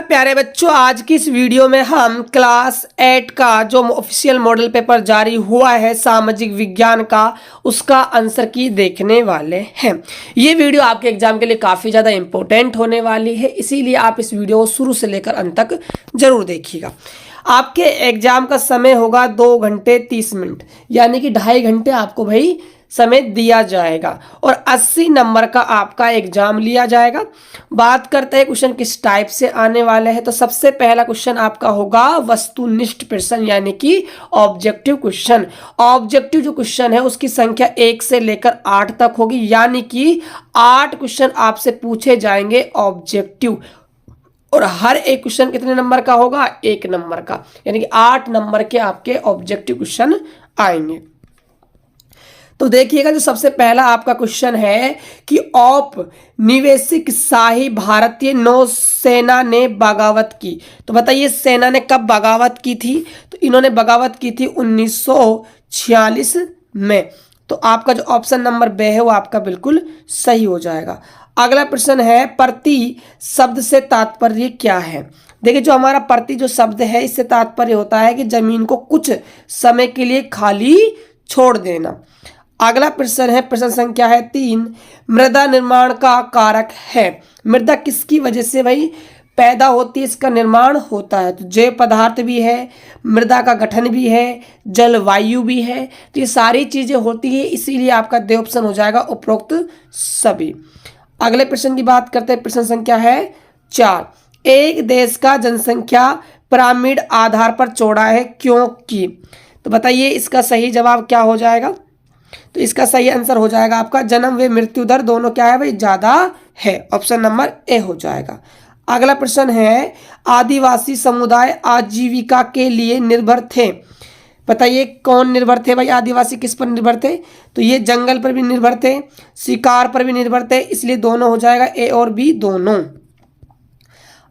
प्यारे बच्चों, आज की इस वीडियो में हम क्लास 8 का जो ऑफिशियल मॉडल पेपर जारी हुआ है सामाजिक विज्ञान का, उसका आंसर की देखने वाले हैं। ये वीडियो आपके एग्जाम के लिए काफ़ी ज़्यादा इंपॉर्टेंट होने वाली है, इसीलिए आप इस वीडियो को शुरू से लेकर अंत तक जरूर देखिएगा। आपके एग्जाम का समय होगा 2 घंटे 30 मिनट, यानी कि 2.5 घंटे आपको भाई समय दिया जाएगा और 80 नंबर का आपका एग्जाम लिया जाएगा। बात करते हैं क्वेश्चन किस टाइप से आने वाले हैं, तो सबसे पहला क्वेश्चन आपका होगा वस्तुनिष्ठ प्रश्न, यानी कि ऑब्जेक्टिव क्वेश्चन। ऑब्जेक्टिव जो क्वेश्चन है उसकी संख्या 1 से लेकर 8 तक होगी, यानी कि 8 क्वेश्चन आपसे पूछे जाएंगे ऑब्जेक्टिव। और हर एक क्वेश्चन कितने नंबर का होगा? 1 नंबर का, यानी कि 8 नंबर के आपके ऑब्जेक्टिव क्वेश्चन आएंगे। तो देखिएगा, जो सबसे पहला आपका क्वेश्चन है कि औपनिवेशिक शाही भारतीय नौसेना ने बगावत की। तो बताइए सेना ने कब बगावत की थी? तो इन्होंने बगावत की थी 1946 में। तो आपका जो ऑप्शन नंबर बे है वो आपका बिल्कुल सही हो जाएगा। अगला प्रश्न है प्रति शब्द से तात्पर्य क्या है? देखिए, जो हमारा प्रति जो शब्द है इससे तात्पर्य होता है कि जमीन को कुछ समय के लिए खाली छोड़ देना। अगला प्रश्न है, प्रश्न संख्या है 3, मृदा निर्माण का कारक है। मृदा किसकी वजह से भाई पैदा होती है, इसका निर्माण होता है? तो जैव पदार्थ भी है, मृदा का गठन भी है, जलवायु भी है। तो ये सारी चीजें होती है, इसीलिए आपका दे ऑप्शन हो जाएगा उपरोक्त सभी। अगले प्रश्न की बात करते हैं, प्रश्न संख्या है 4, एक देश का जनसंख्या पिरामिड आधार पर चौड़ा है क्योंकि? तो बताइए इसका सही जवाब क्या हो जाएगा? तो इसका सही आंसर हो जाएगा आपका जन्म व मृत्यु दर दोनों क्या है भाई? ज्यादा है। ऑप्शन नंबर ए हो जाएगा। अगला प्रश्न है, आदिवासी समुदाय आजीविका के लिए निर्भर थे। बताइए कौन निर्भर थे भाई? आदिवासी किस पर निर्भर थे? तो ये जंगल पर भी निर्भर थे, शिकार पर भी निर्भर थे, इसलिए दोनों हो जाएगा, ए और बी दोनों।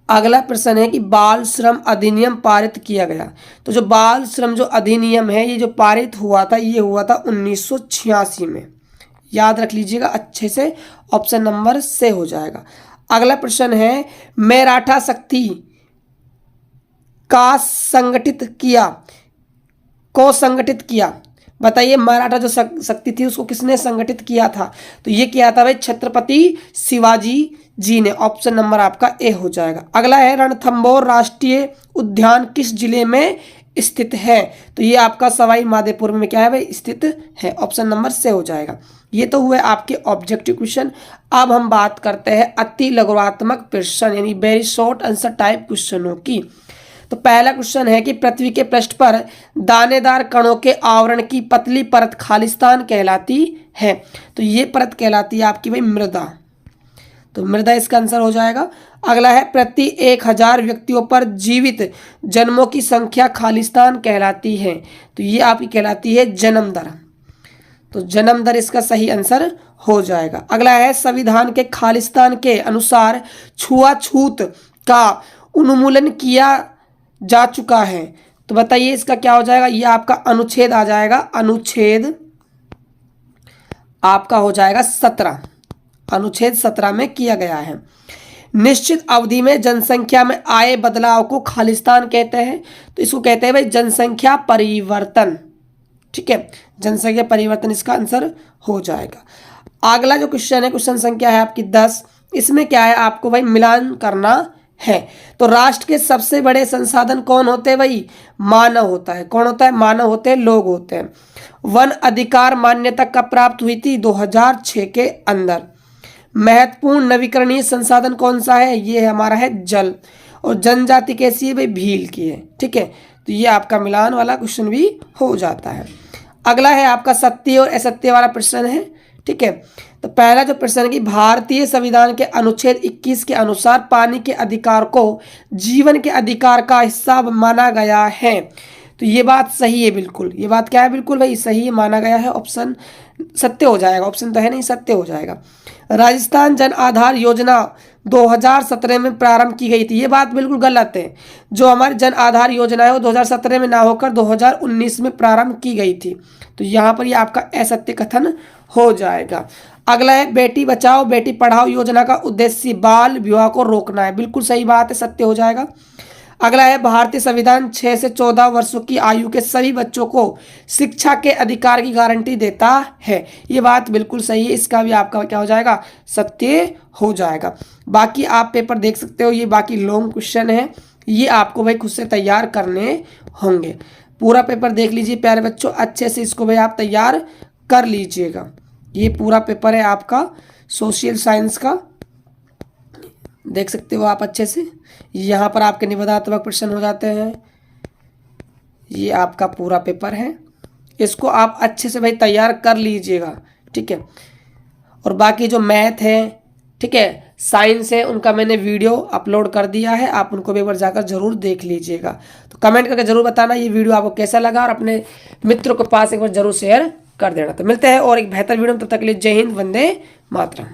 अगला प्रश्न है कि बाल श्रम अधिनियम पारित किया गया। तो जो बाल श्रम जो अधिनियम है ये जो पारित हुआ था ये हुआ था 1986 में। याद रख लीजिएगा अच्छे से, ऑप्शन नंबर से हो जाएगा। अगला प्रश्न है, मराठा शक्ति का संगठित किया को संगठित किया। बताइए मराठा जो शक्ति थी उसको किसने संगठित किया था? तो ये किया था भाई छत्रपति शिवाजी जी ने। ऑप्शन नंबर आपका ए हो जाएगा। अगला है, रणथंभौर राष्ट्रीय उद्यान किस जिले में स्थित है? तो ये आपका सवाई माधोपुर में क्या है भाई? स्थित है। ऑप्शन नंबर से हो जाएगा। ये तो हुए आपके ऑब्जेक्टिव क्वेश्चन। अब हम बात करते हैं अति लघुत्मक प्रश्न, यानी वेरी शॉर्ट आंसर टाइप क्वेश्चनों की। तो पहला क्वेश्चन है कि पृथ्वी के पृष्ठ पर दानेदार कणों के आवरण की पतली परत खालिस्तान कहलाती है। तो ये परत कहलाती है आपकी भाई मृदा। तो मृदा इसका आंसर हो जाएगा। अगला है, प्रति 1000 व्यक्तियों पर जीवित जन्मों की संख्या खालिस्तान कहलाती है। तो ये आपकी कहलाती है जन्म दर। तो जन्म दर इसका सही आंसर हो जाएगा। अगला है, संविधान के खालिस्तान के अनुसार छुआछूत का उन्मूलन किया जा चुका है। तो बताइए इसका क्या हो जाएगा? ये आपका अनुच्छेद आ जाएगा, अनुच्छेद आपका हो जाएगा 17। अनुच्छेद 17 में किया गया है। निश्चित अवधि में जनसंख्या में आए बदलाव को खालिस्तान कहते हैं। तो इसको कहते हैं भाई जनसंख्या परिवर्तन। ठीक है, जनसंख्या परिवर्तन इसका आंसर हो जाएगा। अगला जो क्वेश्चन है, क्वेश्चन संख्या है आपकी 10। इसमें क्या है आपको भाई मिलान करना है। तो राष्ट्र के सबसे बड़े संसाधन कौन होते हैं भाई? मानव होता है। कौन होता है? मानव होते हैं, लोग होते हैं। वन अधिकार मान्यता कब प्राप्त हुई थी? 2006 के अंदर। महत्वपूर्ण नवीकरणीय संसाधन कौन सा है? ये हमारा है जल। और जनजाति कैसी है भाई? भील की है। ठीक है, तो ये आपका मिलान वाला क्वेश्चन भी हो जाता है। अगला है आपका सत्य और असत्य वाला प्रश्न है। ठीक है, तो पहला जो प्रश्न है कि भारतीय संविधान के अनुच्छेद 21 के अनुसार पानी के अधिकार को जीवन के अधिकार का हिस्सा माना गया है। तो ये बात सही है बिल्कुल। ये बात क्या है? बिल्कुल भाई सही है, माना गया है। ऑप्शन सत्य हो जाएगा। ऑप्शन तो है नहीं, सत्य हो जाएगा। राजस्थान जन आधार योजना 2017 में प्रारंभ की गई थी। ये बात बिल्कुल गलत है। जो हमारी जन आधार योजना है वो 2017 में ना होकर 2019 में प्रारंभ की गई थी। तो यहाँ पर ये आपका असत्य कथन हो जाएगा। अगला है बेटी बचाओ बेटी पढ़ाओ योजना का उद्देश्य बाल विवाह को रोकना है। बिल्कुल सही बात है, सत्य हो जाएगा। अगला है भारतीय संविधान 6 से 14 वर्षों की आयु के सभी बच्चों को शिक्षा के अधिकार की गारंटी देता है। ये बात बिल्कुल सही है, इसका भी आपका क्या हो जाएगा, सत्य हो जाएगा। बाकी आप पेपर देख सकते हो, ये बाकी लॉन्ग क्वेश्चन है, ये आपको भाई खुद से तैयार करने होंगे। पूरा पेपर देख लीजिए प्यारे बच्चों, अच्छे से इसको भाई आप तैयार कर लीजिएगा। ये पूरा पेपर है आपका सोशल साइंस का, देख सकते हो आप अच्छे से। यहाँ पर आपके निबंधात्मक प्रश्न हो जाते हैं। ये आपका पूरा पेपर है, इसको आप अच्छे से भाई तैयार कर लीजिएगा, ठीक है। और बाकी जो मैथ है, ठीक है, साइंस है, उनका मैंने वीडियो अपलोड कर दिया है, आप उनको भी एक बार जाकर जरूर देख लीजिएगा। तो कमेंट करके जरूर बताना ये वीडियो आपको कैसा लगा और अपने मित्रों के पास एक बार जरूर शेयर कर देना। तो मिलते हैं और एक बेहतर वीडियो में, तब तक के लिए जय हिंद, वंदे मातरम।